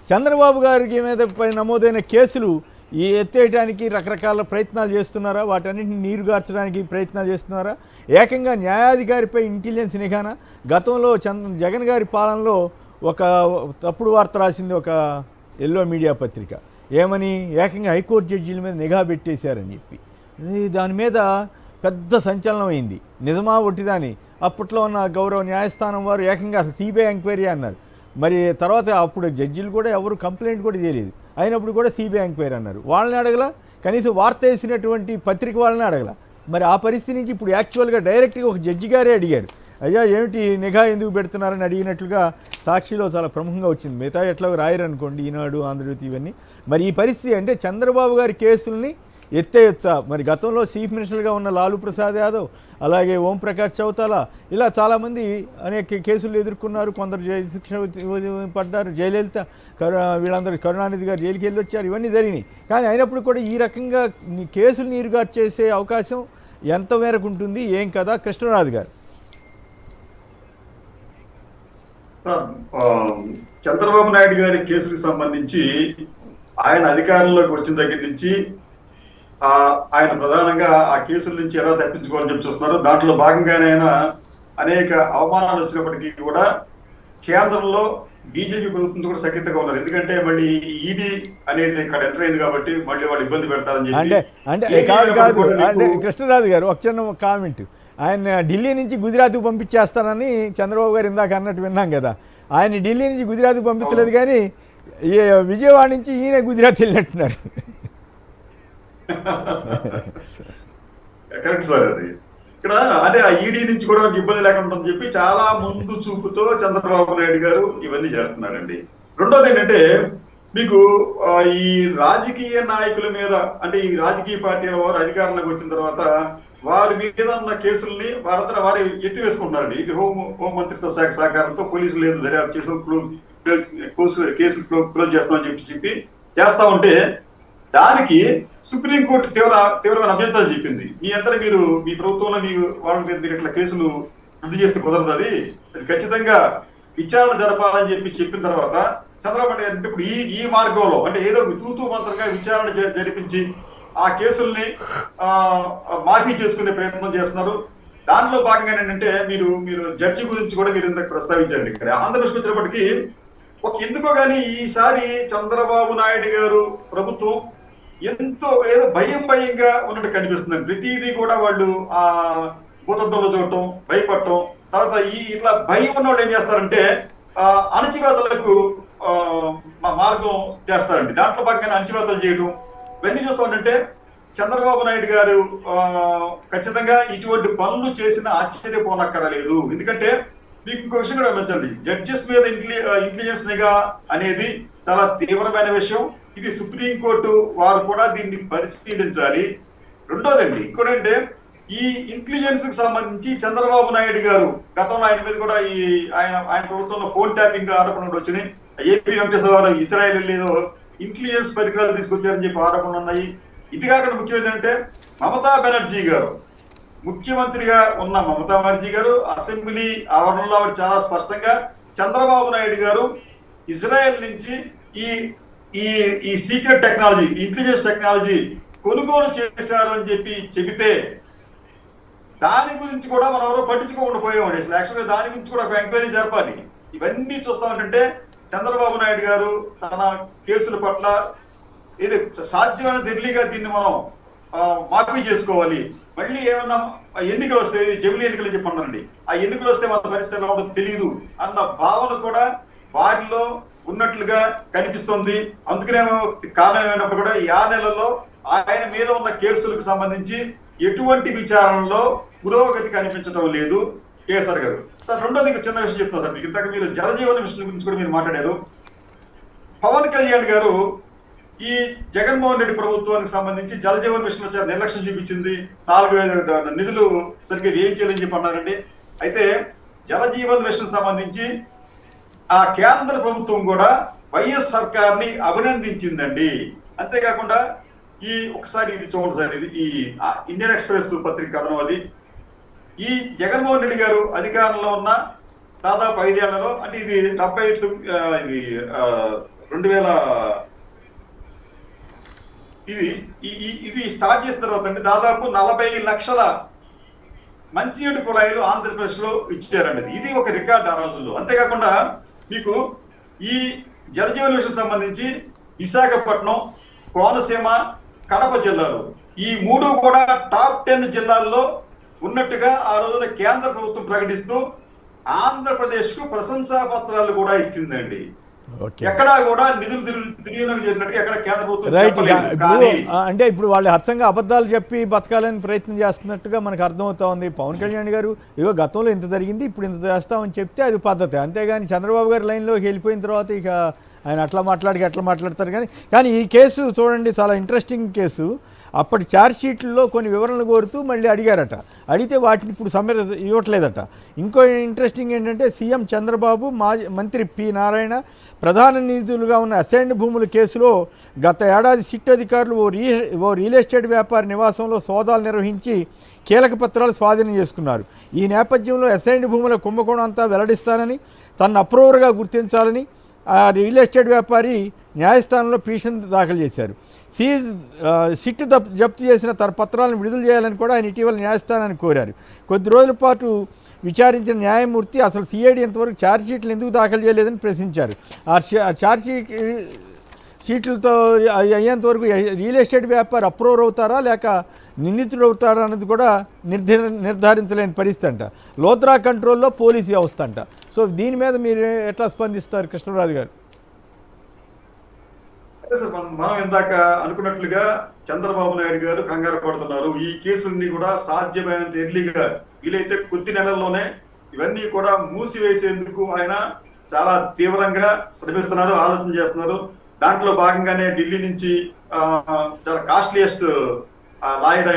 చంద్రబాబు గారికి మీద నమోదైన కేసులు ఈ ఎత్తేయడానికి రకరకాల ప్రయత్నాలు చేస్తున్నారా? వాటన్నింటిని నీరుగార్చడానికి ప్రయత్నాలు చేస్తున్నారా? ఏకంగా న్యాయాధికారిపై ఇంటెలిజెన్స్ నిఘానా? గతంలో జగన్ గారి పాలనలో ఒక తప్పుడు వార్త రాసింది ఒక ఎల్లో మీడియా పత్రిక. ఏమని? ఏకంగా హైకోర్టు జడ్జీల మీద నిఘా పెట్టేశారని చెప్పి. దాని మీద పెద్ద సంచలనం అయింది. నిజమా ఒట్టిదాని? అప్పట్లో ఉన్న గౌరవ న్యాయస్థానం వారు ఏకంగా సిబిఐ ఎంక్వైరీ అన్నారు. మరి తర్వాత అప్పుడు జడ్జీలు కూడా ఎవరు కంప్లైంట్ కూడా చేయలేదు, అయినప్పుడు కూడా సిబిఐ ఎంక్వైరీ అన్నారు. వాళ్ళని అడగల, కనీసం వార్త వేసినటువంటి పత్రిక వాళ్ళని అడగల. మరి ఆ పరిస్థితి నుంచి ఇప్పుడు యాక్చువల్గా డైరెక్ట్గా ఒక జడ్జి గారే అడిగారు, అయ్యా ఏమిటి నిఘా ఎందుకు పెడుతున్నారని అడిగినట్లుగా సాక్షిలో చాలా ప్రముఖంగా వచ్చింది. మిగతా ఎట్లా రాయరు అనుకోండి, ఈనాడు, ఆంధ్రజ్యోతి ఇవన్నీ. మరి ఈ పరిస్థితి అంటే చంద్రబాబు గారి కేసుల్ని ఎత్తేయొచ్చా? మరి గతంలో చీఫ్ మినిస్టర్గా ఉన్న లాలూ ప్రసాద్ యాదవ్, అలాగే ఓంప్రకాష్ చౌతాలా, ఇలా చాలామంది అనేక కేసులు ఎదుర్కొన్నారు. కొందరు జైలు శిక్ష పడ్డారు. జయలలిత, వీళ్ళందరూ, కరుణానిధి గారు జైలుకి వెళ్ళి వచ్చారు. ఇవన్నీ జరిగినాయి. కానీ అయినప్పుడు కూడా ఈ రకంగా కేసులు నీరుగా చేసే అవకాశం ఎంత మేరకు ఉంటుంది, ఏం కదా? కృష్ణరాజు గారు. చంద్రబాబు నాయుడు గారి కేసులకు సంబంధించి ఆయన అధికారంలోకి వచ్చిన దగ్గర నుంచి ఆయన ప్రధానంగా ఆ కేసుల నుంచి ఎలా తప్పించుకోవాలని చెప్పి చూస్తున్నారు. దాంట్లో భాగంగానే ఆయన అనేక అవమానాలు వచ్చినప్పటికీ కూడా కేంద్రంలో బీజేపీ ప్రభుత్వం కూడా సఖ్యతగా ఉన్నారు. ఎందుకంటే మళ్ళీ ఈడీ అనేది ఇక్కడ ఎంటర్ అయింది కాబట్టి మళ్ళీ వాళ్ళు ఇబ్బంది పెడతారని చెప్పి. అంటే కృష్ణరాజు గారు ఒక చిన్న కామెంట్. ఆయన ఢిల్లీ నుంచి గుజరాత్కు పంపించేస్తానని చంద్రబాబు గారు ఇందాక అన్నట్టు విన్నాం కదా. ఆయన ఢిల్లీ నుంచి గుజరాత్కు పంపించలేదు, కానీ విజయవాడ నుంచి ఈయన గుజరాత్ వెళ్ళినట్టున్నారు. Correct sir. అది ఇక్కడ అంటే ఆ ఈడీ నుంచి కూడా ఇబ్బంది లేకుండా అని చెప్పి చాలా ముందు చూపుతో చంద్రబాబు నాయుడు గారు ఇవన్నీ చేస్తున్నారండి. రెండోది ఏంటంటే, మీకు ఈ రాజకీయ నాయకుల మీద, అంటే ఈ రాజకీయ పార్టీల వారు అధికారంలోకి వచ్చిన తర్వాత వారి మీద ఉన్న కేసుల్ని వారంతా వారు ఎత్తివేసుకుంటున్నారండి. ఇది హోంమంత్రిత్వ శాఖ సహకారంతో పోలీసులు లేదు దర్యాప్తు చేసి కేసులు క్లోజ్ చేస్తామని చెప్పి చేస్తా ఉంటే దానికి సుప్రీంకోర్టు తీవ్రమైన అభ్యంతరాలు చెప్పింది. మీ అంతా మీరు మీ ప్రభుత్వంలో మీ వాళ్ళ మీద మీరు ఇట్లా కేసులు రద్దు చేస్తే కుదరదు, అది ఖచ్చితంగా విచారణ జరపాలని చెప్పిన తర్వాత చంద్రబాబు నాయుడు అంటే ఇప్పుడు ఈ మార్గంలో అంటే ఏదో తూతూ మంత్రంగా విచారణ జరిపించి ఆ కేసుల్ని మాఫీ చేసుకునే ప్రయత్నం చేస్తున్నారు. దాంట్లో భాగంగా ఏంటంటే మీరు జడ్జి గురించి కూడా మీరు ఇంతకు ప్రస్తావించారండి. ఇక్కడ ఆంధ్రప్రదేశ్ వచ్చినప్పటికీ ఎందుకో కానీ ఈసారి చంద్రబాబు నాయుడు గారు ప్రభుత్వం ఎంతో ఏదో భయంగా ఉన్నట్టు కనిపిస్తుంది. ప్రతిదీ కూడా వాళ్ళు ఆ భూతత్వంలో చూడటం, భయపడటం, తర్వాత ఇట్లా భయం ఉన్న వాళ్ళు ఏం చేస్తారంటే అణచివేతలకు మార్గం చేస్తారండి. దాంట్లో భాగంగా అణచివేతలు చేయడం ఇవన్నీ చూస్తా ఉంటే చంద్రబాబు నాయుడు గారు ఖచ్చితంగా ఇటువంటి పనులు చేసిన ఆశ్చర్యపోనక్కరలేదు. ఎందుకంటే మీకు ఇంకో విషయం కూడా గమనించండి, జడ్జెస్ మీద ఇంటెలిజెన్స్ నిఘా అనేది చాలా తీవ్రమైన విషయం. ఇది సుప్రీంకోర్టు వారు కూడా దీన్ని పరిశీలించాలి. రెండోదండి ఇంకోటంటే, ఈ ఇంటెలిజెన్స్ కి సంబంధించి చంద్రబాబు నాయుడు గారు గతంలో ఆయన మీద కూడా ఆయన ప్రభుత్వంలో ఫోన్ ట్యాపింగ్ ఆరోపణలు వచ్చినాయి. ఏపీ వెంకటేశ్వర గారు ఇజ్రాయెల్ ఏదో ఇంటెలిజెన్స్ పరికరాలు తీసుకొచ్చారని చెప్పి ఆరోపణలు ఉన్నాయి. ఇది కాకుండా ముఖ్యం ఏంటంటే, మమతా బెనర్జీ గారు ముఖ్యమంత్రిగా ఉన్న మమతా బెనర్జీ గారు అసెంబ్లీ ఆవరణలో ఆవిడ చాలా స్పష్టంగా చంద్రబాబు నాయుడు గారు ఇజ్రాయెల్ నుంచి ఈ సీక్రెట్ టెక్నాలజీ, ఇంటెలిజెన్స్ టెక్నాలజీ కొనుగోలు చేశారు అని చెబితే దాని గురించి కూడా మనం ఎవరో పట్టించుకోకుండా పోయామండి. అసలు యాక్చువల్గా దాని గురించి కూడా ఒక ఎంక్వైరీ జరపాలి. ఇవన్నీ చూస్తామంటే చంద్రబాబు నాయుడు గారు తన కేసుల పట్ల ఇది సాధ్యమైన ఢిల్లీగా దీన్ని మనం మాఫీ చేసుకోవాలి. మళ్ళీ ఏమన్నా ఎన్నికలు వస్తే, జమిలీ ఎన్నికలు చెప్పన్నారండి, ఆ ఎన్నికలు వస్తే వాళ్ళ పరిస్థితి ఎలా ఉంటుందో తెలియదు అన్న భావన కూడా వారిలో ఉన్నట్లుగా కనిపిస్తుంది. అందుకనేమో కారణం ఏమైనప్పుడు కూడా ఈ 6 నెలల్లో ఆయన మీద ఉన్న కేసులకు సంబంధించి ఎటువంటి విచారణలో పురోగతి కనిపించడం లేదు కేసర్ గారు. సార్ రెండోది చిన్న విషయం చెప్తాను సార్ మీకు. ఇంతకు మీరు జలజీవన మిషన్ గురించి కూడా మీరు మాట్లాడారు. పవన్ కళ్యాణ్ గారు ఈ జగన్మోహన్ రెడ్డి ప్రభుత్వానికి సంబంధించి జలజీవన్ మిషన్ వచ్చారు, నిర్లక్ష్యం చూపించింది, 4,000 నిధులు సరిగ్గా వ్యయం చేయాలని చెప్పి అన్నారండి. అయితే జలజీవన్ మిషన్ సంబంధించి ఆ కేంద్ర ప్రభుత్వం కూడా వైఎస్ సర్కార్ని అభినందించిందండి. అంతేకాకుండా ఒకసారి ఇది చూడండి సార్, ఇది ఈ ఇండియన్ ఎక్స్ప్రెస్ పత్రిక కథనం. అది ఈ జగన్మోహన్ రెడ్డి గారు అధికారంలో ఉన్న దాదాపు 5 ఏళ్లలో, అంటే ఇది 2000 ఇది ఇది స్టార్ట్ చేసిన తర్వాత అండి దాదాపు 40 లక్షల మంచినీటి కుళాయిలు ఆంధ్రప్రదేశ్ లో ఇచ్చారండి. ఇది ఒక రికార్డ్ ఆ రోజుల్లో. అంతేకాకుండా మీకు ఈ జలజీవన్ మిషన్ సంబంధించి విశాఖపట్నం, కోనసీమ, కడప జిల్లాలు ఈ మూడు కూడా టాప్ 10 జిల్లాల్లో ఉన్నట్టుగా ఆ రోజున కేంద్ర ప్రభుత్వం ప్రకటిస్తూ ఆంధ్రప్రదేశ్ కు ప్రశంసా పత్రాలు కూడా ఇచ్చిందండి. ఎక్కడా కూడా నిధులు దుర్వినియోగం చేసినట్టుగా ఎక్కడ కేంద్ర ప్రభుత్వం చెప్పలేదు. కానీ అంటే ఇప్పుడు వాళ్ళు హత్సంగా అబద్ధాలు చెప్పి బతకాలని ప్రయత్నం చేస్తున్నట్టుగా మనకు అర్థమవుతా ఉంది. పవన్ కళ్యాణ్ గారు ఇగో గతంలో ఇంత జరిగింది ఇప్పుడు ఇంత చేస్తామని చెప్తే అది పద్ధతి. అంతేగాని చంద్రబాబు గారి లైన్లోకి వెళ్ళిపోయిన తర్వాత ఇక ఆయన అట్లా మాట్లాడతారు. కానీ ఈ కేసు చూడండి, చాలా ఇంట్రెస్టింగ్ కేసు. అప్పటి ఛార్జ్షీట్లలో కొన్ని వివరణలు కోరుతూ మళ్ళీ అడిగారట. అడిగితే వాటిని ఇప్పుడు ఇవ్వట్లేదట. ఇంకో ఇంట్రెస్టింగ్ ఏంటంటే సీఎం చంద్రబాబు, మాజీ మంత్రి పి నారాయణ ప్రధాన నిధులుగా ఉన్న అసైన్డ్ భూముల కేసులో గత ఏడాది సిట్ అధికారులు ఓ రియల్ ఎస్టేట్ వ్యాపారి నివాసంలో సోదాలు నిర్వహించి కీలక పత్రాలు స్వాధీనం చేసుకున్నారు. ఈ నేపథ్యంలో అసైన్డ్ భూముల కుంభకోణం అంతా వెల్లడిస్తానని, తనను అప్రూవర్గా గుర్తించాలని ఆ రియల్ ఎస్టేట్ వ్యాపారి న్యాయస్థానంలో పిటిషన్ దాఖలు చేశారు. సిట్ జప్తు చేసిన తన పత్రాలను విడుదల చేయాలని కూడా ఆయన ఇటీవల న్యాయస్థానాన్ని కోరారు. కొద్ది రోజుల పాటు విచారించిన న్యాయమూర్తి అసలు సిఐడి ఇంతవరకు ఛార్జ్షీట్లు ఎందుకు దాఖలు చేయలేదని ప్రశ్నించారు. ఆ షీట్లతో అయ్యేంతవరకు రియల్ ఎస్టేట్ వ్యాపారి అప్రూవర్ అవుతారా లేక నిందితుడు అవుతారా అన్నది కూడా నిర్ధారించలేని పరిస్థితి అంట. లోత్రా కంట్రోల్లో పోలీసు వ్యవస్థ అంట. సో దీని మీద మీరు ఎట్లా స్పందిస్తారు కృష్ణరాజు గారు? అదే సార్, మనం ఇందాక అనుకున్నట్లుగా చంద్రబాబు నాయుడు గారు కంగారు పడుతున్నారు. ఈ కేసుల్ని కూడా సాధ్యమైనంత ఎర్లీగా వీలైతే కొద్ది నెలల్లోనే ఇవన్నీ కూడా మూసివేసేందుకు ఆయన చాలా తీవ్రంగా శ్రమిస్తున్నారు, ఆలోచన చేస్తున్నారు. దాంట్లో భాగంగానే ఢిల్లీ నుంచి చాలా కాస్ట్లీయెస్ట్ లాయర్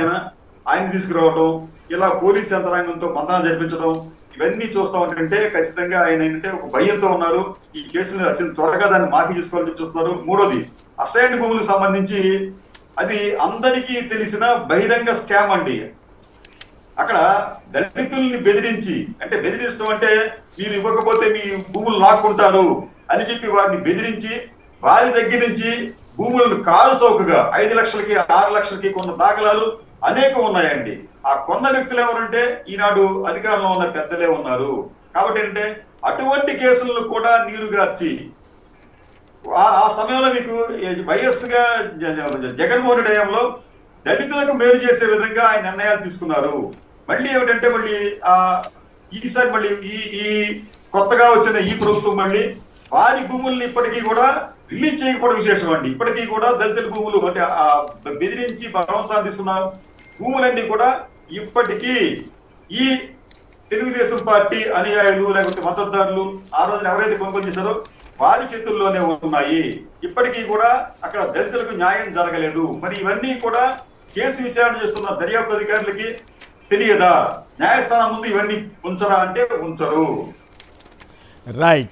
ఆయన తీసుకురావడం, ఇలా పోలీస్ యంత్రాంగంతో మంత్రాలు జరిపించడం, ఇవన్నీ చూస్తా ఉంటే ఖచ్చితంగా ఆయన ఏంటంటే ఒక భయంతో ఉన్నారు. ఈ కేసుని అత్యంత త్వరగా దాన్ని మాఫీ చేసుకోవాలని చూస్తున్నారు. మూడోది, అసైన్డ్ భూములకు సంబంధించి అది అందరికీ తెలిసిన బహిరంగ స్కామ్ అండి. అక్కడ దళితుల్ని బెదిరించి, అంటే బెదిరించడం అంటే మీరు ఇవ్వకపోతే మీ భూములు లాక్కుంటారు అని చెప్పి వారిని బెదిరించి వారి దగ్గర నుంచి భూములను కాలు చౌకగా 5 లక్షలకి 6 లక్షలకి కొన్న దాఖలాలు అనేకం ఉన్నాయండి. ఆ కొన్న వ్యక్తులు ఎవరంటే ఈనాడు అధికారంలో ఉన్న పెద్దలే ఉన్నారు. కాబట్టి అంటే అటువంటి కేసులను కూడా నీరుగార్చి ఆ సమయంలో మీకు వైఎస్ గా జగన్మోహన్ రెడ్డి హయాంలో దళితులకు మేలు చేసే విధంగా ఆయన నిర్ణయాలు తీసుకున్నారు. మళ్ళీ ఏమిటంటే మళ్ళీ ఈసారి మళ్ళీ ఈ కొత్తగా వచ్చిన ఈ ప్రభుత్వం మళ్ళీ వారి భూముల్ని ఇప్పటికీ కూడా రిలీజ్ చేయకపోవడం విశేషం అండి. ఇప్పటికీ కూడా దళితుల భూములు అంటే బెదిరించి బలవంతాన్ని తీసుకున్న భూములన్నీ కూడా ఇప్పటికీ ఈ తెలుగుదేశం పార్టీ అనుయాయులు లేకపోతే మద్దతుదారులు ఆ రోజున ఎవరైతే కొనుగోలు చేశారో వారి చేతుల్లోనే ఉన్నాయి. ఇప్పటికీ కూడా అక్కడ దళితులకు న్యాయం జరగలేదు. మరి ఇవన్నీ కూడా కేసు విచారణ చేస్తున్న దర్యాప్తు అధికారులకి తెలియదా? న్యాయస్థానం ముందు ఇవన్నీ ఉంచరా అంటే ఉంచరు. రైట్.